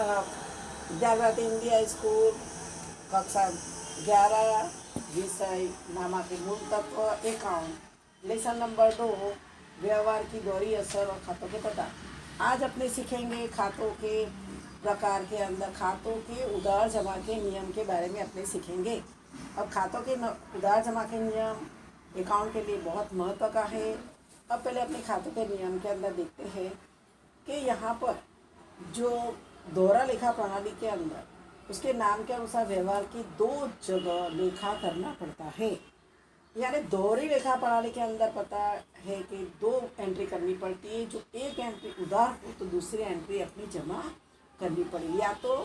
Vidya Bharati India school कक्षा 11 विषय नामांकित के मूल तत्व अकाउंट लेसन नंबर 2 व्यवहार की दोहरी असर और खातों के पता। आज अपने सीखेंगे खातों के प्रकार के अंदर खातों के उधार जमा के नियम के बारे में अपने सीखेंगे। अब खातों के उधार जमा के नियम अकाउंट के लिए बहुत महत्व का है। अब पहले अपने खातों के नियम के अंदर देखते हैं कि यहाँ पर जो दोहरा लेखा प्रणाली के अंदर उसके नाम के अनुसार व्यवहार की 2 जगह लेखा करना पड़ता है। यानी दोहरी लेखा प्रणाली के अंदर पता है कि 2 एंट्री करनी पड़ती है। जो एक एंट्री उधार हो तो दूसरी एंट्री अपनी जमा करनी पड़ेगी। या तो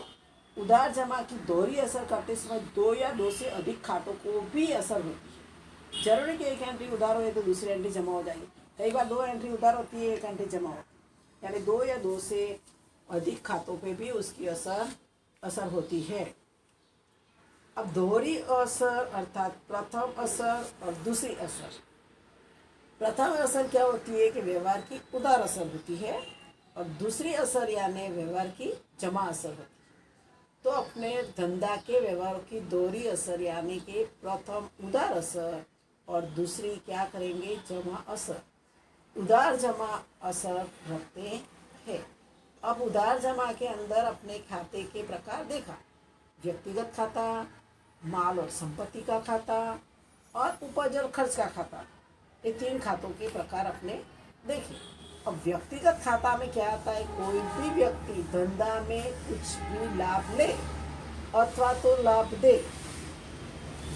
उधार जमा की दोहरी असर करते समय 2 या 2 से अधिक खातों को भी असर होती है। जरूरी कि एक एंट्री उधार हो तो दूसरी एंट्री जमा हो जाएगी। कई बार 2 एंट्री उधार होती है, एक एंट्री जमा होती है, यानी 2 या 2 से अधिक खातों पे भी उसकी असर होती है। अब दोहरी असर अर्थात प्रथम असर और दूसरी असर। प्रथम असर क्या होती है कि व्यवहार की उधार असर होती है और दूसरी असर यानी व्यवहार की जमा असर होती है। तो अपने धंधा के व्यवहार की दोहरी असर यानी कि प्रथम उधार असर और दूसरी क्या करेंगे, जमा असर। उधार जमा असर रखते हैं। अब उधार जमा के अंदर अपने खाते के प्रकार देखा, व्यक्तिगत खाता, माल और संपत्ति का खाता और उपज और खर्च का खाता। ये 3 खातों के प्रकार अपने देखे। अब व्यक्तिगत खाता में क्या आता है, कोई भी व्यक्ति धंधा में कुछ भी लाभ ले अथवा तो लाभ दे।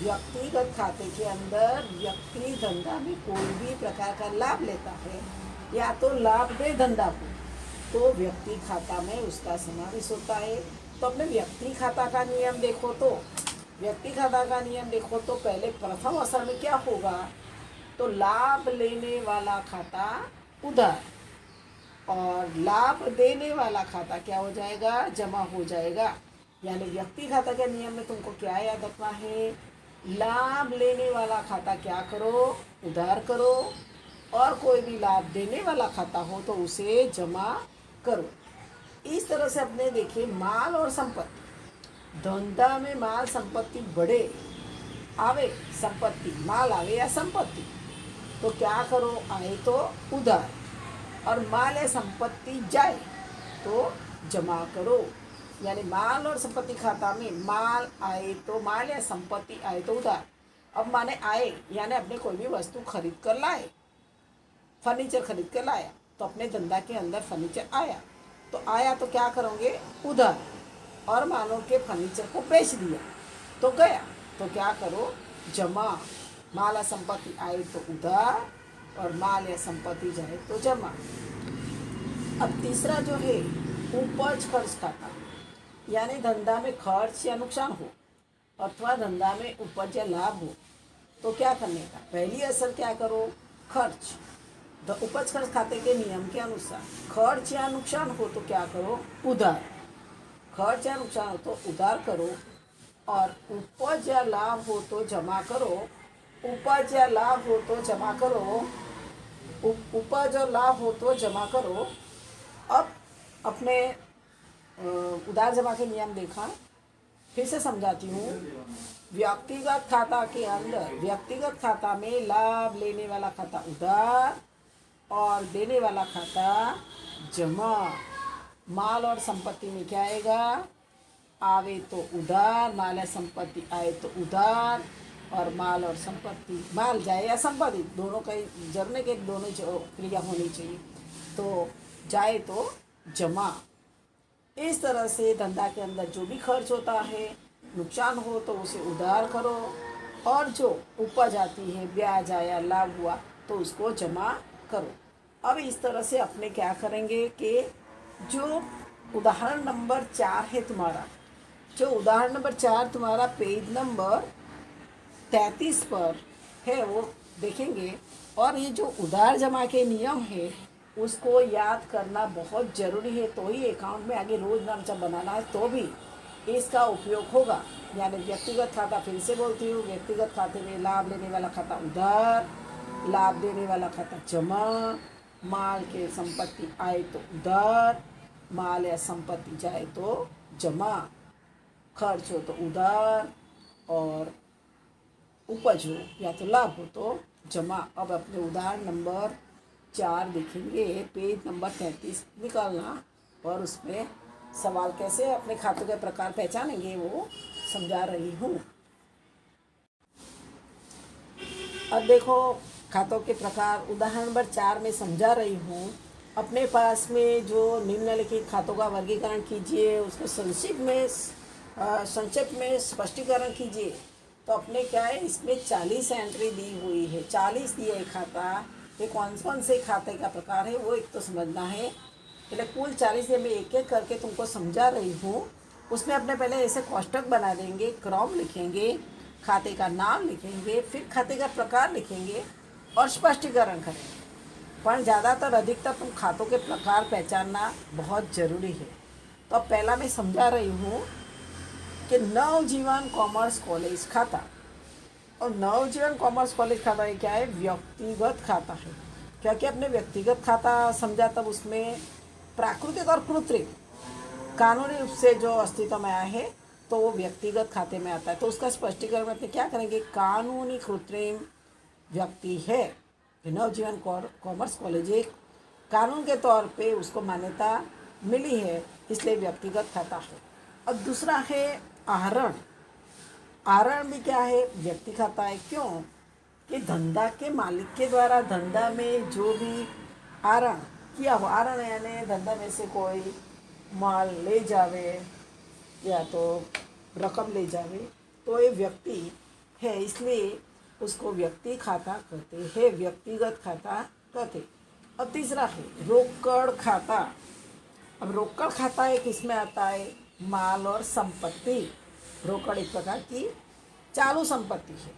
व्यक्तिगत खाते के अंदर व्यक्ति धंधा में कोई भी प्रकार का लाभ लेता है या तो लाभ दे धंधा को, तो व्यक्ति खाता में उसका समावेश होता है। तो अपने व्यक्ति खाता का नियम देखो तो पहले प्रथम असर में क्या होगा, तो लाभ लेने वाला खाता उधार और लाभ देने वाला खाता क्या हो जाएगा, जमा हो जाएगा। यानी व्यक्ति खाता के नियम में तुमको क्या याद रखना है, लाभ लेने वाला खाता क्या करो, उधार करो, और कोई भी लाभ देने वाला खाता हो तो उसे जमा करो। इस तरह से अपने देखिए माल और संपत्ति। धंधा में माल संपत्ति बढ़े आवे, संपत्ति माल आवे या संपत्ति, तो क्या करो, आए तो उधार, और माल या संपत्ति जाए तो जमा करो। यानी माल और संपत्ति खाता में माल आए तो माल या संपत्ति आए तो उधार। अब माने आए यानी अपने कोई भी वस्तु खरीद कर लाए, फर्नीचर खरीद कर लाया, तो अपने धंधा के अंदर फर्नीचर आया, तो आया तो क्या करोगे, उधार। और मानो के फर्नीचर को बेच दिया तो गया, तो क्या करो, जमा। माल या संपत्ति आए तो उधार और माल या संपत्ति जाए तो जमा। अब तीसरा जो है उपज खर्च खाता, यानी धंधा में खर्च या नुकसान हो अथवा धंधा में उपज या लाभ हो तो क्या करने का, पहली असर क्या करो, खर्च। उपज खर्च खाते के नियम के अनुसार खर्च या नुकसान हो तो क्या करो, उधार। खर्च या नुकसान हो तो उधार करो, और उपज या लाभ हो तो जमा करो। उपज या लाभ हो तो जमा करो, उपज और लाभ हो तो जमा करो। अब अपने उधार जमा के नियम देखा, फिर से समझाती हूँ। व्यक्तिगत खाता के अंदर व्यक्तिगत खाता में लाभ लेने वाला खाता उधार और देने वाला खाता जमा। माल और संपत्ति में क्या आएगा, आवे तो उधार, माल या संपत्ति आए तो उधार, और माल और संपत्ति, माल जाए या संपत्ति दोनों का जरने के दोनों क्रिया होनी चाहिए, तो जाए तो जमा। इस तरह से धंधा के अंदर जो भी खर्च होता है, नुकसान हो तो उसे उधार करो, और जो उपज आती है, ब्याज आया, लाभ हुआ तो उसको जमा करो। अब इस तरह से अपने क्या करेंगे कि जो उदाहरण नंबर 4 है तुम्हारा, जो उदाहरण नंबर 4 तुम्हारा पेज नंबर 33 पर है वो देखेंगे। और ये जो उधार जमा के नियम है उसको याद करना बहुत ज़रूरी है, तो ही अकाउंट में आगे रोज नामचा बनाना है तो भी इसका उपयोग होगा। यानी व्यक्तिगत खाता, फिर से बोलती हूँ, व्यक्तिगत खाते में लाभ लेने वाला खाता उधार, लाभ देने वाला खाता जमा, माल के संपत्ति आए तो उधार, माल या संपत्ति जाए तो जमा, खर्च हो तो उधार, और उपज हो या तो लाभ हो तो जमा। अब अपने उदाहरण नंबर 4 देखेंगे, पेज नंबर 33 निकालना, और उसमें सवाल कैसे अपने खातों के प्रकार पहचानेंगे वो समझा रही हूँ। अब देखो, खातों के प्रकार उदाहरण नंबर 4 में समझा रही हूँ। अपने पास में जो निम्नलिखित खातों का वर्गीकरण कीजिए, उसको संक्षिप्त में स्पष्टीकरण कीजिए। तो अपने क्या है, इसमें 40 एंट्री दी हुई है, 40 दिए है खाता। ये कौन से खाते का प्रकार है वो एक तो समझना है। पहले कुल 40 में एक एक करके तुमको समझा रही हूँ। उसमें अपने पहले ऐसे कोष्टक बना देंगे, क्रम लिखेंगे, खाते का नाम लिखेंगे, फिर खाते का प्रकार लिखेंगे और स्पष्टीकरण करेंगे। पर ज़्यादातर अधिकतर तुम खातों के प्रकार पहचानना बहुत ज़रूरी है। तो अब पहला मैं समझा रही हूँ कि नवजीवन कॉमर्स कॉलेज खाता। और नवजीवन कॉमर्स कॉलेज खाता ये क्या है, व्यक्तिगत खाता है। क्योंकि अपने व्यक्तिगत खाता समझा तब उसमें प्राकृतिक और कृत्रिम कानूनी रूप से जो अस्तित्व में आया है तो वो व्यक्तिगत खाते में आता है। तो उसका स्पष्टीकरण में अपने क्या करेंगे, कानूनी कृत्रिम व्यक्ति है। नवजीवन कॉमर्स कॉलेज एक कानून के तौर पे उसको मान्यता मिली है, इसलिए व्यक्तिगत खाता है। अब दूसरा है आहरण। आहरण भी क्या है, व्यक्ति खाता है। क्यों कि धंधा के मालिक के द्वारा धंधा में जो भी आहरण किया हो, आहरण यानी धंधा में से कोई माल ले जावे या तो रकम ले जावे तो ये व्यक्ति है, इसलिए उसको व्यक्ति खाता कहते हैं, व्यक्तिगत खाता कहते। अब तीसरा है रोकड़ खाता। अब रोकड़ खाता एक इसमें आता है माल और संपत्ति। रोकड़ एक प्रकार की चालू संपत्ति है।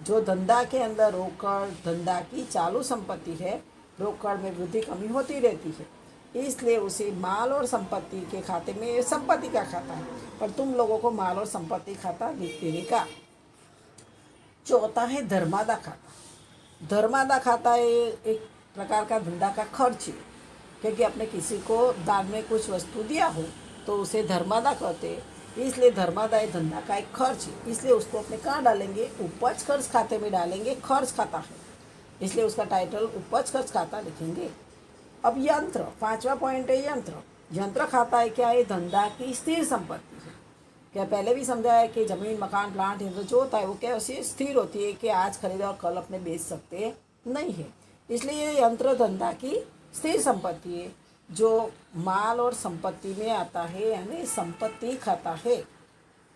जो धंधा के अंदर रोकड़ धंधा की चालू संपत्ति है, रोकड़ में वृद्धि कमी होती रहती है, इसलिए उसे माल और संपत्ति के खाते में संपत्ति का खाता है। पर तुम लोगों को माल और संपत्ति खाता लिख देने का। चौथा है धर्मादा खाता। धर्मादा खाता एक प्रकार का धंधा का खर्च है, क्योंकि आपने किसी को दान में कुछ वस्तु दिया हो तो उसे धर्मादा कहते हैं, इसलिए धर्मादा ये धंधा का एक खर्च है, इसलिए उसको अपने कहाँ डालेंगे, उपज खर्च खाते में डालेंगे। खर्च खाता है इसलिए उसका टाइटल उपज खर्च खाता लिखेंगे। अब यंत्र, पांचवा पॉइंट है यंत्र। यंत्र खाता है क्या है, धंधा की स्थिर संपत्ति है। क्या पहले भी समझा है कि जमीन मकान प्लांट यंत्र जो होता है वो क्या उसे स्थिर होती है कि आज खरीदा और कल अपने बेच सकते नहीं है, इसलिए ये यंत्र धंधा की स्थिर संपत्ति है जो माल और संपत्ति में आता है, यानी संपत्ति खाता है।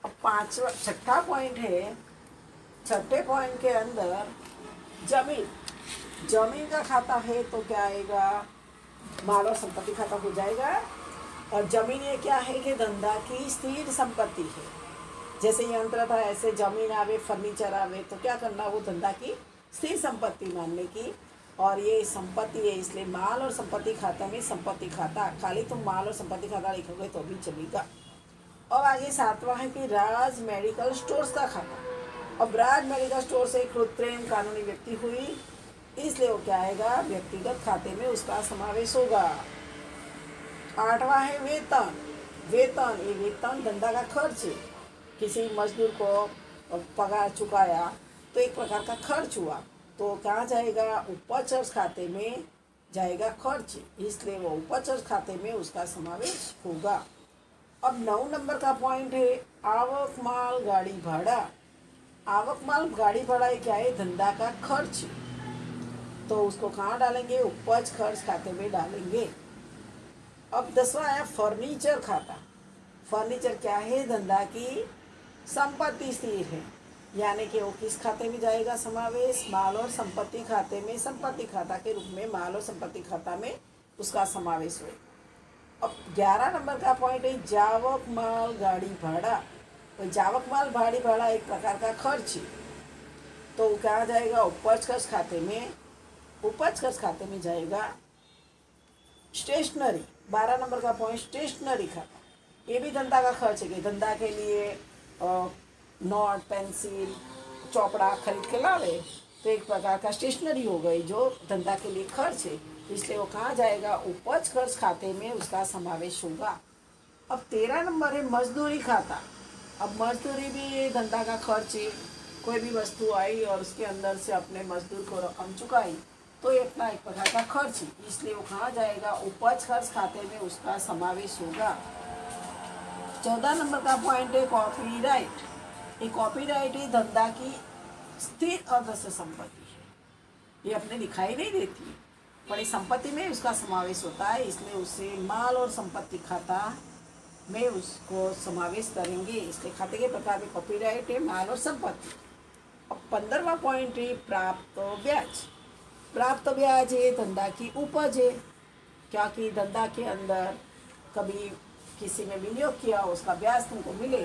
अब छठा पॉइंट है, छठे पॉइंट के अंदर जमीन। जमीन का खाता है तो क्या आएगा, माल और संपत्ति खाता हो जाएगा। और जमीन ये क्या है कि धंधा की स्थिर संपत्ति है। जैसे यंत्र था ऐसे जमीन आवे, फर्नीचर आवे, तो क्या करना, वो धंधा की स्थिर संपत्ति मानने की। और ये संपत्ति है इसलिए माल और संपत्ति खाता में संपत्ति खाता। खाली तुम माल और संपत्ति खाता लिखोगे तो भी चलेगा। और आगे सातवां है कि राज मेडिकल स्टोर्स का खाता। अब राज मेडिकल स्टोर से कृत्रिम कानूनी व्यक्ति हुई, इसलिए वो क्या आएगा, व्यक्तिगत खाते में उसका समावेश होगा। आठवां है वेतन। वेतन ये वेतन धंधा का खर्च है। किसी मजदूर को पगार चुकाया तो एक प्रकार का खर्च हुआ, तो कहाँ जाएगा, उपज खर्च खाते में जाएगा खर्च, इसलिए वो उपज खर्च खाते में उसका समावेश होगा। अब 9 नंबर का पॉइंट है आवक माल गाड़ी भाड़ा। आवक माल गाड़ी भाड़ा ये क्या है, धंधा का खर्च, तो उसको कहाँ डालेंगे, उपज खर्च खाते में डालेंगे। अब 10वां है फर्नीचर खाता। फर्नीचर क्या है, धंधा की संपत्ति स्थिर है, यानी कि वो किस खाते में जाएगा समावेश, माल और संपत्ति खाते में, संपत्ति खाता के रूप में माल और संपत्ति खाता में उसका समावेश हो। अब 11 नंबर का पॉइंट है जावक माल गाड़ी भाड़ा। तो जावक माल गाड़ी भाड़ा एक प्रकार का खर्च है, तो क्या जाएगा, उपज खर्च खाते में, उपज खर्च खाते में जाएगा। स्टेशनरी 12 नंबर का पॉइंट स्टेशनरी खाता। ये भी धंधा का खर्च है कि धंधा के लिए नोट पेंसिल चौपड़ा खरीद के लावे, तो एक प्रकार का स्टेशनरी हो गई जो धंधा के लिए खर्च है, इसलिए वो कहाँ जाएगा, उपज खर्च खाते में उसका समावेश होगा। अब 13 नंबर है मजदूरी खाता। अब मजदूरी भी धंधा का खर्च है। कोई भी वस्तु आई और उसके अंदर से अपने मजदूर को रकम चुकाई तो ये अपना एक प्रकार का खर्च है, इसलिए वो कहाँ जाएगा, उपज खर्च खाते में उसका समावेश होगा। 14 नंबर का पॉइंट है कॉपीराइट। ये कॉपीराइट ही धंधा की स्थिर अदृश्य संपत्ति है। ये अपने दिखाई नहीं देती पर इस संपत्ति में उसका समावेश होता है, इसलिए उसे माल और संपत्ति खाता में उसको समावेश करेंगे। इसलिए खाते के प्रकार में कॉपीराइट है, माल और संपत्ति। अब 15वां पॉइंट है प्राप्त ब्याज। प्राप्त ब्याज है धंधा की उपज है, क्योंकि धंधा के अंदर कभी किसी ने विनियोग किया उसका ब्याज तुमको मिले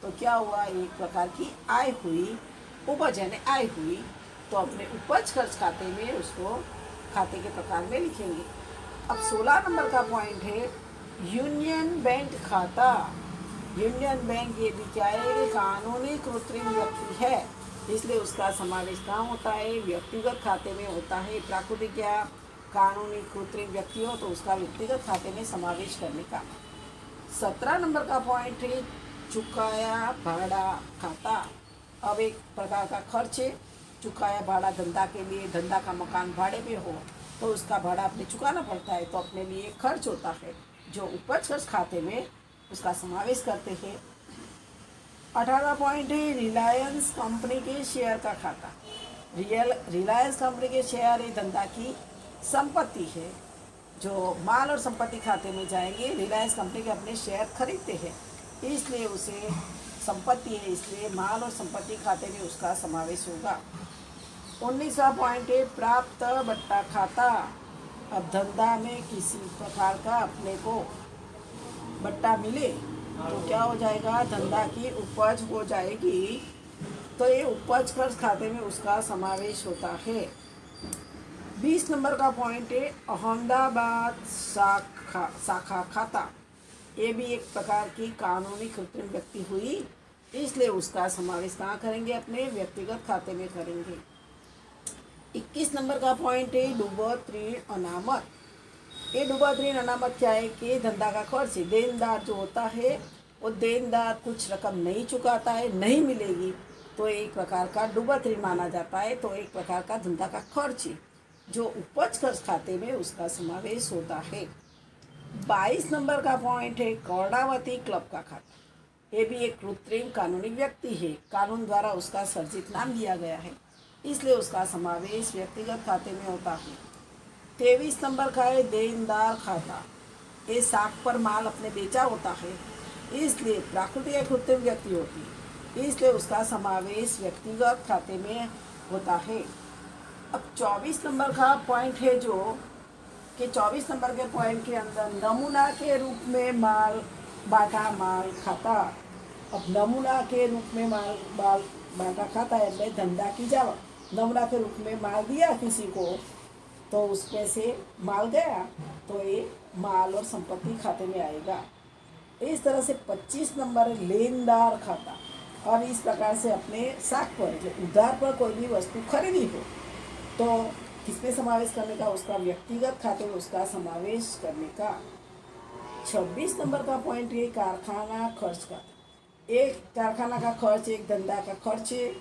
तो क्या हुआ, एक प्रकार की आय हुई, उपज यानी आय हुई। तो अपने उपज खर्च खाते में उसको खाते के प्रकार में लिखेंगे। अब 16 नंबर का पॉइंट है यूनियन बैंक खाता। यूनियन बैंक ये भी क्या है, कानूनी कृत्रिम व्यक्ति है, इसलिए उसका समावेश कहाँ होता है, व्यक्तिगत खाते में होता है। प्राकृतिक या कानूनी कृत्रिम व्यक्ति हो तो उसका व्यक्तिगत खाते में समावेश करने का। 17 नंबर का पॉइंट है चुकाया भाड़ा खाता। अब एक प्रकार का खर्च है, चुकाया भाड़ा धंधा के लिए, धंधा का मकान भाड़े पे हो तो उसका भाड़ा अपने चुकाना पड़ता है, तो अपने लिए खर्च होता है जो उपज खर्च खाते में उसका समावेश करते हैं। 18 पॉइंट है रिलायंस कंपनी के शेयर का खाता। रिलायंस कंपनी के शेयर ये धंधा की संपत्ति है, जो माल और संपत्ति खाते में जाएंगे। रिलायंस कंपनी के अपने शेयर खरीदते हैं, इसलिए उसे संपत्ति है, इसलिए माल और संपत्ति खाते में उसका समावेश होगा। 19वां पॉइंट है प्राप्त बट्टा खाता। अब धंधा में किसी प्रकार का अपने को बट्टा मिले तो क्या हो जाएगा, धंधा की उपज हो जाएगी, तो ये उपज खर्च खाते में उसका समावेश होता है। 20 नंबर का पॉइंट है अहमदाबाद शाखा खाता। ये भी एक प्रकार की कानूनी कृत्रिम व्यक्ति हुई, इसलिए उसका समावेश कहाँ करेंगे, अपने व्यक्तिगत खाते में करेंगे। 21 नंबर का पॉइंट है डूबत ऋण अनामत। ये डूबत ऋण अनामत क्या है कि धंधा का खर्च है। देनदार जो होता है वो देनदार कुछ रकम नहीं चुकाता है, नहीं मिलेगी तो एक प्रकार का डूबत ऋण माना जाता है, तो एक प्रकार का धंधा का खर्च है जो उपज खर्च खाते में उसका समावेश होता है। 22 नंबर का पॉइंट है कर्णावती क्लब का खाता। ये भी एक कृत्रिम कानूनी व्यक्ति है, कानून द्वारा उसका सर्जित नाम दिया गया है, इसलिए उसका समावेश व्यक्तिगत खाते में होता है। 23 नंबर का है देनदार खाता। ये साख पर माल अपने बेचा होता है, इसलिए प्राकृतिक या कृत्रिम व्यक्ति होती है, इसलिए उसका समावेश व्यक्तिगत खाते में होता है। अब 24 नंबर का पॉइंट है जो कि 24 नंबर के पॉइंट के अंदर नमूना के रूप में माल बांटा माल खाता। अब नमूना के रूप में माल बांटा खाता है, એટલે धंधा की जावा नमूना के रूप में माल दिया किसी को तो उसमें से माल गया तो ये माल और संपत्ति खाते में आएगा। इस तरह से 25 नंबर लेनदार खाता। और इस प्रकार से अपने साख पर जो उधार पर कोई भी वस्तु खरीदी हो तो किसमें समावेश करने का, उसका व्यक्तिगत खाते में उसका समावेश करने का। 26 नंबर का पॉइंट है कारखाना खर्च का। एक कारखाना का खर्च एक धंधा का खर्च है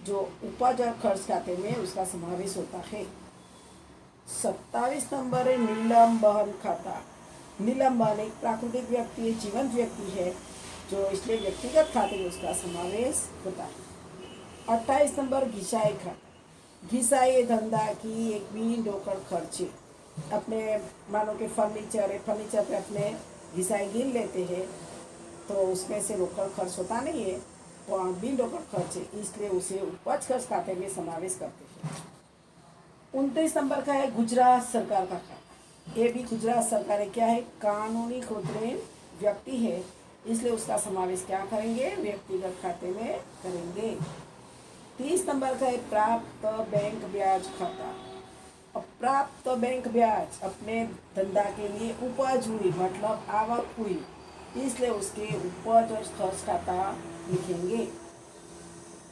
जो उपज और खर्च खाते में उसका समावेश होता है। 27 नंबर है नीलम बहन खाता। नीलम बहन एक प्राकृतिक व्यक्ति है, जीवंत व्यक्ति है, जो इसलिए व्यक्तिगत खाते में उसका समावेश होता है। 28 नंबर घिसाई खाता। घिसाई धंधा की एक बीन डोकर खर्च है। अपने मानो के फर्नीचर है, फर्नीचर पे अपने घिसाई गिन लेते हैं तो उसमें से रोकड़ खर्च होता नहीं है, तो बीन डोकर खर्च है, इसलिए उसे उपज खर्च खाते में समावेश करते हैं। 29 नंबर का है गुजरात सरकार का खाता। ये भी गुजरात सरकार क्या है, कानूनी कृत्रिम व्यक्ति है, इसलिए उसका समावेश क्या करेंगे, व्यक्तिगत खाते में करेंगे। 30 नंबर का है प्राप्त बैंक ब्याज खाता। अब प्राप्त बैंक ब्याज अपने धंधा के लिए उपज हुई मतलब आवक हुई, इसलिए उसके उपज और खर्च खाता लिखेंगे।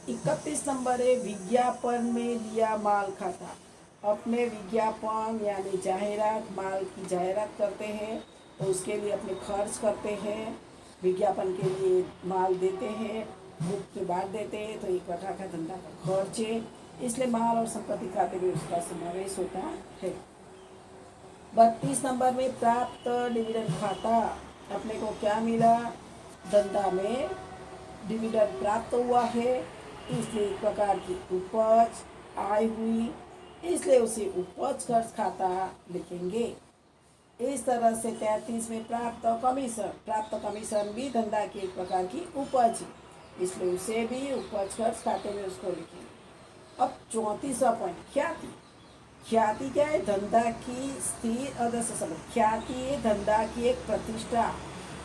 31 नंबर है विज्ञापन में दिया माल खाता। अपने विज्ञापन यानी जाहिरात, माल की जाहिरात करते हैं तो उसके लिए अपने खर्च करते हैं, विज्ञापन के लिए माल देते हैं, मुफ्त में बांट देते हैं, तो एक प्रकार का धंधा का खर्च है, इसलिए माल और संपत्ति खाते में उसका समावेश होता है। 32 नंबर में प्राप्त डिविडेंड खाता, अपने को क्या मिला, धंधा में डिविडेंड प्राप्त हुआ है, इसलिए एक प्रकार की उपज आय हुई, इसलिए उसे उपज खर्च खाता लिखेंगे। इस तरह से 33 में प्राप्त कमीशन भी धंधा की एक प्रकार की उपज है, इसलिए उसे भी उपज खर्च खाते में उसको लिखेंगे। अब 34वां पॉइंट, ख्याति। ख्याति क्या है, धंधा की स्थिर अदृश्य संपत्ति। ख्याति धंधा की एक प्रतिष्ठा,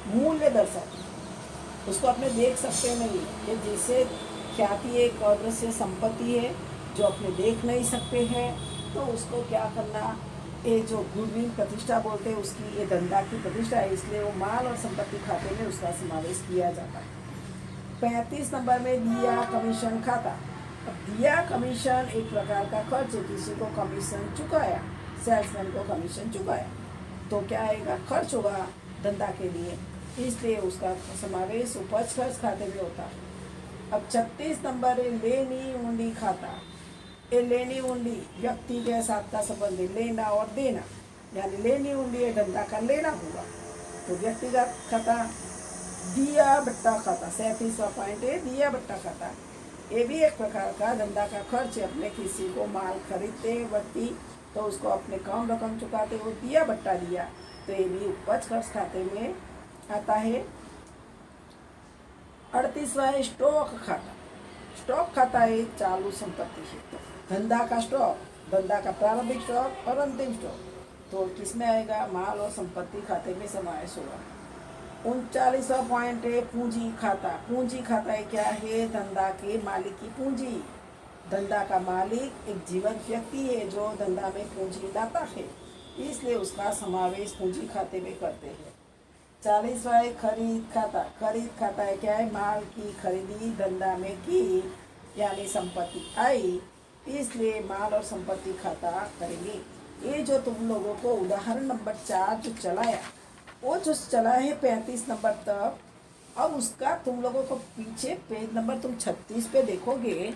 मूल्य दर्शाती है, उसको अपने देख सकते नहीं, ये जैसे ख्याति एक अदृश्य संपत्ति है जो अपने देख नहीं सकते हैं, तो उसको क्या करना, ये जो गुडविल प्रतिष्ठा बोलते हैं उसकी ये धंधा की प्रतिष्ठा है, इसलिए वो माल और संपत्ति खाते में उसका समावेश किया जाता है। 35 नंबर में दिया कमीशन खाता। अब दिया कमीशन एक प्रकार का खर्च है, किसी को कमीशन चुकाया, सेल्समैन को कमीशन चुकाया, तो क्या आएगा, खर्च होगा धंधा के लिए, इसलिए उसका समावेश उपज खर्च खाते में होता है। अब 36 नंबर है लेनी उंडी खाता। ये लेनी उंडी व्यक्ति के साथ का संबंध है, लेना और देना, यानी लेनी उंडी है धंधा का लेना हुआ, तो व्यक्तिगत खाता। दिया बट्टा खाता, 37वां पॉइंट है दिया बट्टा खाता, ये भी एक प्रकार का धंधा का खर्च है, अपने किसी को माल खरीदते हैं व्यक्ति तो उसको अपने कम रकम चुकाते हो, दिया बट्टा दिया, तो ये भी उपज खर्च खाते में आता है। 38वां है स्टॉक खाता। स्टॉक खाता एक चालू संपत्ति है, धंधा का स्टॉक, धंधा का प्रारंभिक स्टॉक और अंतिम स्टॉक, तो किसमें आएगा, माल और संपत्ति खाते में समावेश होगा। 39वां पॉइंट है पूंजी खाता। पूंजी खाता है क्या है, धंधा के मालिक की पूंजी, धंधा का मालिक एक जीवंत व्यक्ति है जो धंधा में पूंजी लाता है, इसलिए उसका समावेश पूंजी खाते में करते हैं। 40वां है खरीद खाता। खरीद खाता है क्या है, माल की खरीदी धंधा में की यानी संपत्ति आई, इसलिए माल और संपत्ति खाता करेंगे। ये जो तुम लोगों को उदाहरण नंबर 4 जो चलाया, वो जो चला है 35 नंबर तक, अब उसका तुम लोगों को पीछे पेज नंबर तुम 36 पे देखोगे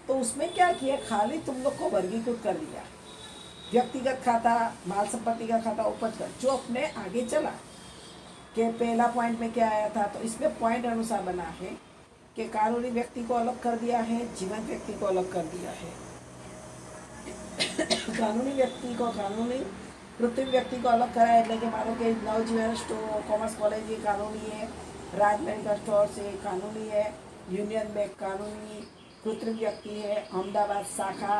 तो उसमें क्या किया, खाली तुम लोग को वर्गीकृत कर दिया, व्यक्तिगत खाता, माल संपत्ति का खाता, उपज का, जो अपने आगे चला कि पहला पॉइंट में क्या आया था, तो इसमें पॉइंट अनुसार बना है कि कानूनी व्यक्ति को अलग कर दिया है, जीवंत व्यक्ति को अलग कर दिया है। कानूनी व्यक्ति को, कानूनी कृत्रिम व्यक्ति को अलग करा है, એટલે કે માનો કે નવજીવન સ્ટોર, કોમર્स कॉलेज ये कानूनी है, राज मेडिकल स्टोर से कानूनी है, यूनियन बैंक कानूनी कृत्रिम व्यक्ति है, अहमदाबाद शाखा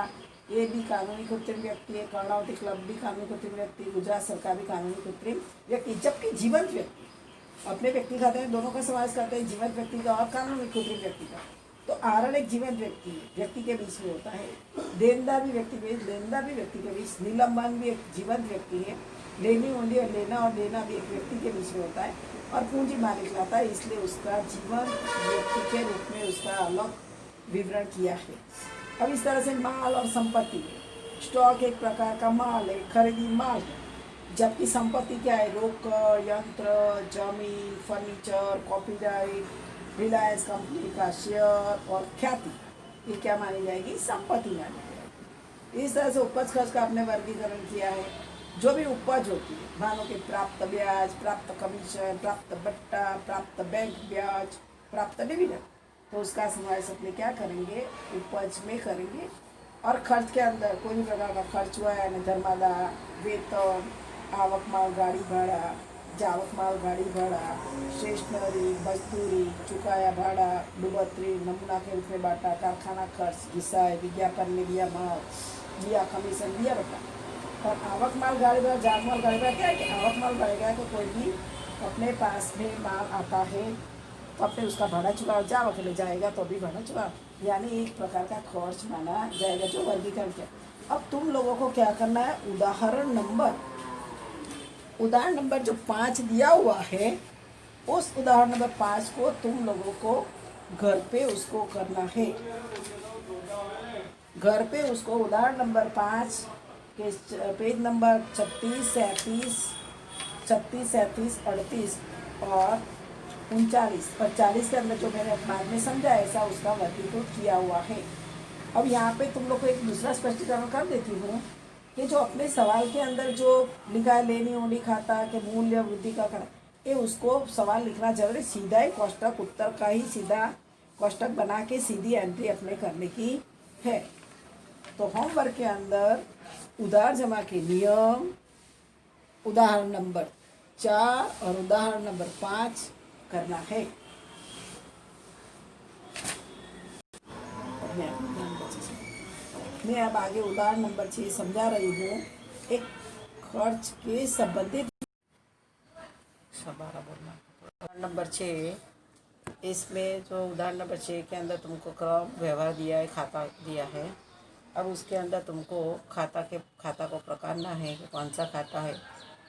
ये भी कानूनी कृत्रिम व्यक्ति है, कर्णावती क्लब भी कानूनी कृत्रिम व्यक्ति, गुजरात सरकार भी कानूनी कृत्रिम व्यक्ति। जबकि जीवंत व्यक्ति अपने व्यक्ति खाते में दोनों का समावेश करते हैं, जीवंत व्यक्ति का और कानूनी कृत्रिम व्यक्ति का। तो आरण एक जीवंत व्यक्ति है, व्यक्ति के बीच में होता है, देनदार भी व्यक्ति के बीच, लेनदार भी व्यक्ति के बीच, निलंबन भी एक जीवंत व्यक्ति है, लेनी उंडी और लेना और देना भी एक व्यक्ति के बीच में होता है, और पूंजी मालिक लाता है, इसलिए उसका जीवंत व्यक्ति के रूप में उसका अलग विवरण किया है। अब इस तरह से माल और संपत्ति, स्टॉक एक प्रकार का माल है, खरीदी माल है, जबकि संपत्ति क्या है, रोकड़, यंत्र, जमीन, फर्नीचर, कॉपीराइट, रिलायंस कंपनी का शेयर और ख्याति, ये क्या मानी जाएगी, संपत्ति मानी जाएगी। इस तरह से उपज खर्च का आपने वर्गीकरण किया है। जो भी उपज होती है, मानो कि प्राप्त ब्याज, प्राप्त कमीशन, प्राप्त बट्टा, प्राप्त बैंक ब्याज, प्राप्त डिविडेंड, तो उसका समावेश अपने क्या करेंगे, उपज में करेंगे। और खर्च के अंदर कोई भी प्रकार का खर्च हुआ है, यानी धर्मादाय, वेतन, आवक माल गाड़ी भाड़ा, जावक माल गाड़ी भाड़ा, स्टेशनरी, मजदूरी, चुकाया भाड़ा, डुबत्री, नमूना के रूप में बांटा, कारखाना खर्च, घिसाए, विज्ञापन में दिया माल, दिया कमीशन, दिया बता। और आवक माल गाड़ी भाड़ा, जावक माल गाड़ी भाड़ा क्या है कि आवक माल गाड़ी भाड़ा तो कोई भी अपने पास में माल आता है तो अपने उसका भाड़ा चुकाओ, जावक ले जाएगा तो भी भाड़ा चुकाओ, यानी एक प्रकार का खर्च माना जाएगा जो वर्गीकरण किया। अब तुम लोगों को क्या करना है, उदाहरण नंबर जो 5 दिया हुआ है, उस उदाहरण नंबर 5 को तुम लोगों को घर पे उसको करना है, घर पे उसको उदाहरण नंबर 5 के पेज नंबर 36, 37, 38 और 39 और 40 के अंदर जो मैंने बाद में समझा ऐसा उसका वर्गीकृत किया हुआ है। अब यहाँ पे तुम लोग को एक दूसरा स्पष्टीकरण कर देती हूँ कि जो अपने सवाल के अंदर जो लिखा है लेनी ओनी खाता के मूल्य वृद्धि का कारण, ये उसको सवाल लिखना जरूरी, सीधा ही कोष्टक उत्तर का ही सीधा कोष्टक बना के सीधी एंट्री अपने करने की है। तो होमवर्क के अंदर उधार जमा के नियम, उदाहरण नंबर 4 और उदाहरण नंबर 5 करना है। मैं अब आगे उदाहरण नंबर 6 समझा रही हूँ। एक खर्च के संबंधित उदाहरण नंबर 6, इसमें जो उदाहरण नंबर 6 के अंदर तुमको क्रम व्यवहार दिया है, खाता दिया है। अब उसके अंदर तुमको खाता को प्रकारना है कि कौन सा खाता है।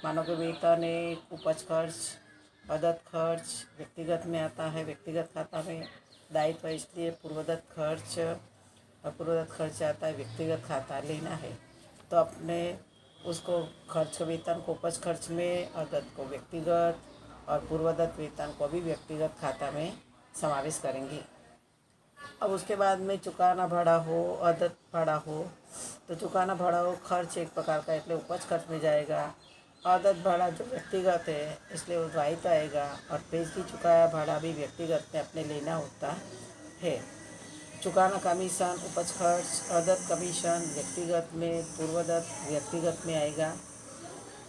मानो कि वेतन है, उपज खर्च, अदत्त खर्च व्यक्तिगत में आता है। व्यक्तिगत खाता में दायित्व इसलिए पूर्वदत्त खर्च और पूर्वदत्त खर्च आता है, व्यक्तिगत खाता लेना है। तो अपने उसको खर्च को, वेतन को उपज खर्च में, अदत्त को व्यक्तिगत और पूर्वदत्त वेतन को भी व्यक्तिगत खाता में समावेश करेंगे। अब उसके बाद में चुकाना भाड़ा हो, अदत्त भाड़ा हो, तो चुकाना भाड़ा हो खर्च एक प्रकार का इसलिए उपज खर्च में जाएगा। अदत्त भाड़ा जो व्यक्तिगत है इसलिए वो दायित्व आएगा। और पेशगी चुकाया भाड़ा भी व्यक्तिगत में अपने लेना होता है। चुकाना कमीशन उपज खर्च, अदत्त कमीशन व्यक्तिगत में, पूर्वदत्त व्यक्तिगत में आएगा।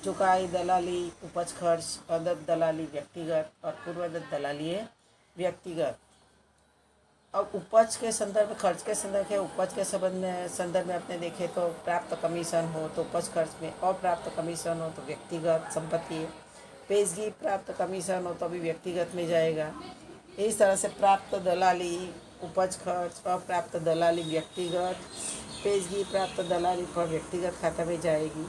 चुकाई दलाली उपज खर्च, अदत्त दलाली व्यक्तिगत और पूर्वदत्त दलाली व्यक्तिगत। अब उपज के संदर्भ में, खर्च के संदर्भ में, उपज के संदर्भ में अपने देखें तो प्राप्त कमीशन हो तो उपज खर्च में, अप्राप्त कमीशन हो तो व्यक्तिगत संपत्ति है। पेशगी प्राप्त कमीशन हो तो भी व्यक्तिगत में जाएगा। इस तरह से प्राप्त दलाली उपज खर्च, अप्राप्त दलाली व्यक्तिगत, पेशगी प्राप्त दलाली पर व्यक्तिगत खाता में जाएगी।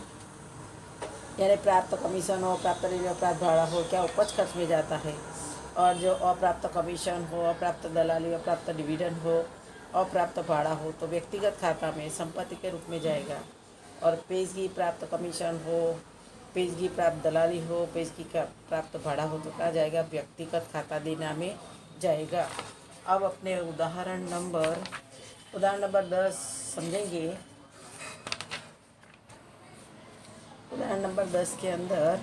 यानी प्राप्त कमीशन हो, प्राप्त अप्राप्त भाड़ा हो क्या उपज खर्च में जाता है। और जो अप्राप्त कमीशन हो, अप्राप्त दलाली, अप्राप्त डिविडेंड हो, अप्राप्त भाड़ा हो तो व्यक्तिगत खाता में संपत्ति के रूप में जाएगा। और पेशगी प्राप्त कमीशन हो, पेशगी प्राप्त दलाली हो, पेशगी का प्राप्त भाड़ा हो तो क्या जाएगा, व्यक्तिगत खाता देना में जाएगा। अब अपने उदाहरण नंबर 10 समझेंगे। उदाहरण नंबर 10 के अंदर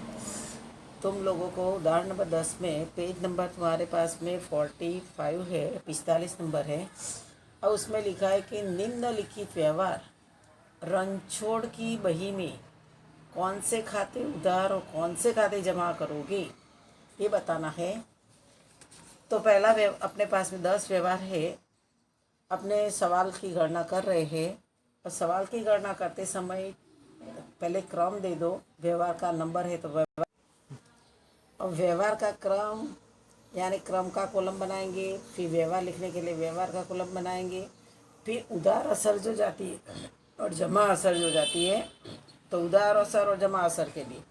तुम लोगों को उदाहरण नंबर 10 में पेज नंबर तुम्हारे पास में 45 है, 45 नंबर है। और उसमें लिखा है कि निम्नलिखित व्यवहार रणछोड़ की बही में कौन से खाते उधार और कौन से खाते जमा करोगे, ये बताना है। तो पहला अपने पास में 10 व्यवहार है। अपने सवाल की गणना कर रहे हैं और सवाल की गणना करते समय पहले क्रम दे दो। व्यवहार का नंबर है तो और व्यवहार का क्रम यानी क्रम का कॉलम बनाएंगे। फिर व्यवहार लिखने के लिए व्यवहार का कॉलम बनाएंगे। फिर उधार असर जो जाती है और जमा असर जो जाती है, तो उधार असर और जमा असर के लिए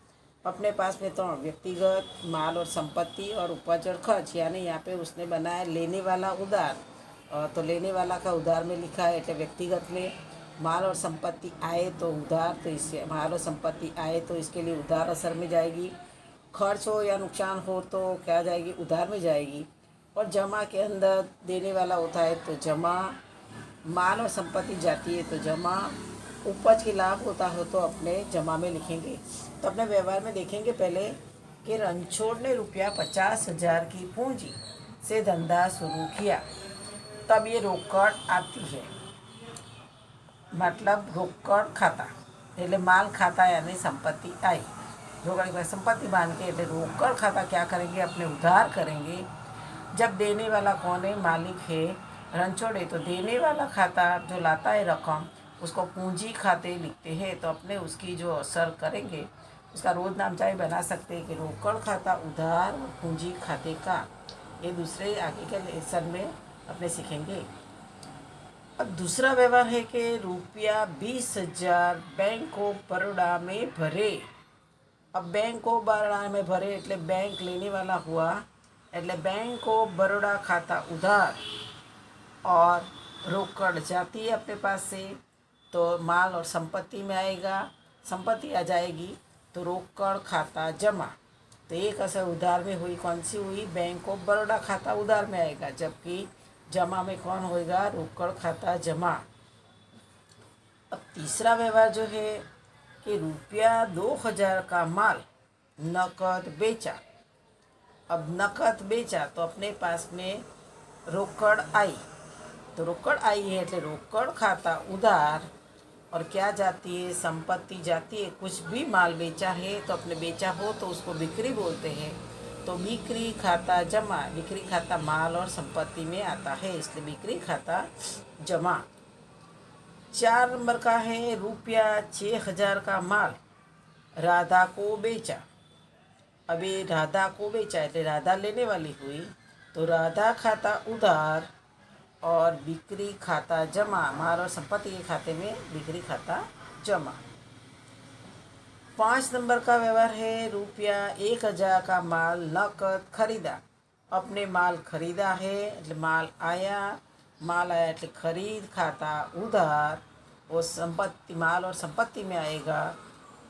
अपने पास में 3 व्यक्तिगत, माल और संपत्ति और उपज और खर्च। यानी यहाँ पे उसने बनाया लेने वाला उधार, तो लेने वाला का उधार में लिखा है तो व्यक्तिगत में, माल और संपत्ति आए तो उधार, तो इससे माल और संपत्ति आए तो इसके लिए उधार असर में जाएगी। खर्च हो या नुकसान हो तो क्या जाएगी, उधार में जाएगी। और जमा के अंदर देने वाला होता है तो जमा, माल और संपत्ति जाती है तो जमा, उपज के लाभ होता हो तो अपने जमा में लिखेंगे। तो अपने व्यवहार में देखेंगे पहले कि रणछोड़ ने रुपया 50,000 की पूंजी से धंधा शुरू किया, तब ये रोकड़ आती है। मतलब रोकड़ खाता એટલે माल खाता यानी संपत्ति आई। रोकड़ संपत्ति मान के એટલે रोकड़ खाता क्या करेंगे, अपने उधार करेंगे। जब देने वाला कौन है, मालिक है, रणछोड़ है, तो देने वाला खाता जो लाता है रकम उसको पूंजी खाते लिखते हैं। तो अपने उसकी जो असर करेंगे उसका रोज नाम चाहे बना सकते हैं कि रोकड़ खाता उधार और पूंजी खाते का। ये दूसरे आगे के लेसन में अपने सीखेंगे। अब दूसरा व्यवहार है कि रुपया 20,000 बैंक ऑफ बड़ौदा में भरे। अब बैंक ऑफ बड़ौदा में भरे એટલે बैंक लेने वाला हुआ, એટલે बैंक ऑफ बड़ौदा खाता उधार और रोकड़ जाती है अपने पास से। तो माल और संपत्ति में आएगा, संपत्ति आ जाएगी तो रोकड़ खाता जमा। तो एक असर उधार में हुई, कौन सी हुई? बैंक ऑफ बड़ौदा खाता उधार में आएगा, जबकि जमा में कौन होएगा? रोकड़ खाता जमा। अब तीसरा व्यवहार जो है कि रुपया 2000 का माल नकद बेचा। अब नकद बेचा तो अपने पास में रोकड़ आई, तो रोकड़ आई है એટલે रोकड़ खाता उधार, और क्या जाती है? संपत्ति जाती है। कुछ भी माल बेचा है तो अपने बेचा हो तो उसको बिक्री बोलते हैं, तो बिक्री खाता जमा। बिक्री खाता माल और संपत्ति में आता है, इसलिए बिक्री खाता जमा। 4 नंबर का है रुपया 6000 का माल राधा को बेचा। अभी राधा को बेचा એટલે राधा लेने वाली हुई, तो राधा खाता उधार और बिक्री खाता जमा। माल और संपत्ति के खाते में बिक्री खाता जमा। 5 नंबर का व्यवहार है रुपया 1000 का माल नकद खरीदा। अपने माल खरीदा है એટલે माल आया, माल आया એટલે खरीद खाता उधार, वो संपत्ति माल और संपत्ति में आएगा,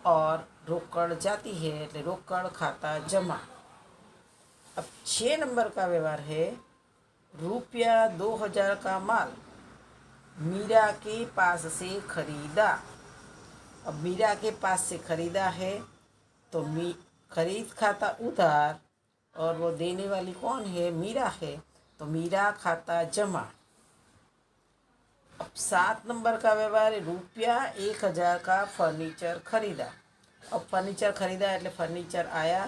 और रोकड़ जाती है એટલે रोकड़ खाता जमा। अब 6 नंबर का व्यवहार है रुपया 2000 का माल मीरा के पास से खरीदा। अब मीरा के पास से खरीदा है तो खरीद खाता उधार, और वो देने वाली कौन है? मीरा है, तो मीरा खाता जमा। अब 7 नंबर का व्यवहार है रुपया 1000 का फर्नीचर खरीदा। अब फर्नीचर खरीदा એટલે फर्नीचर आया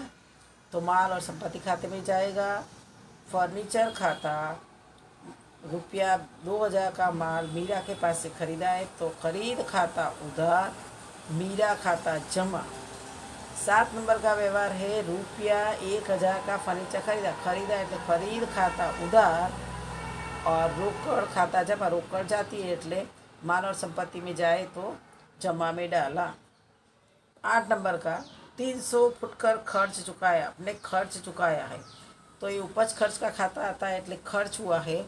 तो माल और संपत्ति खाते में जाएगा। फर्नीचर खाता रुपया 2000 का माल मीरा के पास से खरीदा है तो खरीद खाता उधार, मीरा खाता जमा। 7 नंबर का व्यवहार है रुपया 1000 का फर्नीचर खरीदा। खरीदा है तो खरीद खाता उधार और रोकड़ खाता जमा। रोकड़ जाती है એટલે माल और संपत्ति में जाए तो जमा में डाला। 8 नंबर का 300 फुटकर खर्च चुकाया। अपने खर्च चुकाया है तो ये उपज खर्च का खाता आता है એટલે खर्च हुआ है,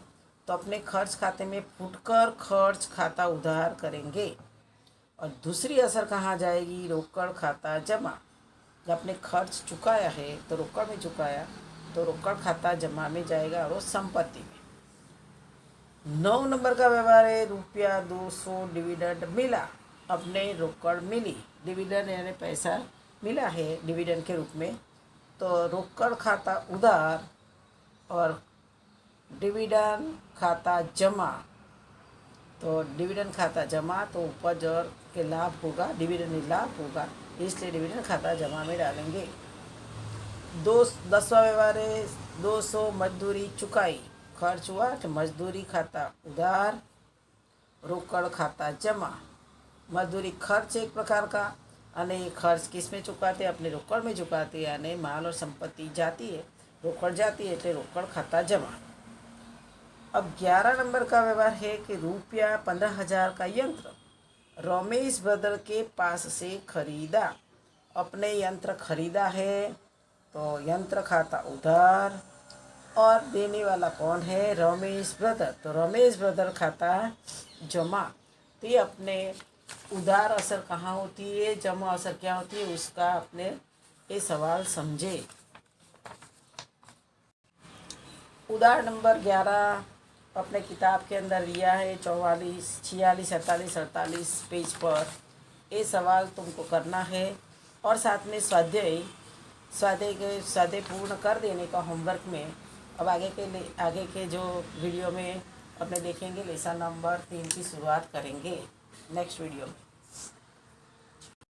तो अपने खर्च खाते में फुटकर खर्च खाता उधार करेंगे। और दूसरी असर कहाँ जाएगी? रोकड़ खाता जमा। जब अपने खर्च चुकाया है तो रोकड़ में चुकाया तो रोकड़ खाता जमा में जाएगा और वो संपत्ति में। 9 नंबर का व्यवहार है रुपया 200 डिविडेंड मिला। अपने रोकड़ मिली, डिविडेंड यानी पैसा मिला है डिविडेंड के रूप में, तो रोकड़ खाता उधार और डिविडेंड खाता जमा। तो डिविडेंड खाता जमा तो उपज और के लाभ होगा, डिविडेंड लाभ होगा, इसलिए डिविडेंड खाता जमा में डालेंगे। 10वां व्यवहार है 200 मजदूरी चुकाई। खर्च हुआ तो मजदूरी खाता उधार, रोकड़ खाता जमा। मजदूरी खर्च एक प्रकार का, અને खर्च किस में चुकाते? अपने रोकड़ में चुकाते, यानी माल और संपत्ति जाती है, रोकड़ जाती है એટલે रोकड़ खाता जमा। अब 11 नंबर का व्यवहार है कि रुपया 15000 का यंत्र रमेश ब्रदर के पास से खरीदा। अपने यंत्र खरीदा है तो यंत्र खाता उधार, और देने वाला कौन है? रमेश ब्रदर, तो रमेश ब्रदर खाता जमा। तो ये अपने उधार असर कहाँ होती है, जमा असर क्या होती है, उसका अपने ये सवाल समझे। उदाहरण नंबर 11 अपने किताब के अंदर दिया है 44, 46, 47, 48 पेज पर। ये सवाल तुमको करना है और साथ में स्वाध्याय पूर्ण कर देने का होमवर्क में। अब आगे के जो वीडियो में अपने देखेंगे लेसन नंबर 3 की शुरुआत करेंगे नेक्स्ट वीडियो में।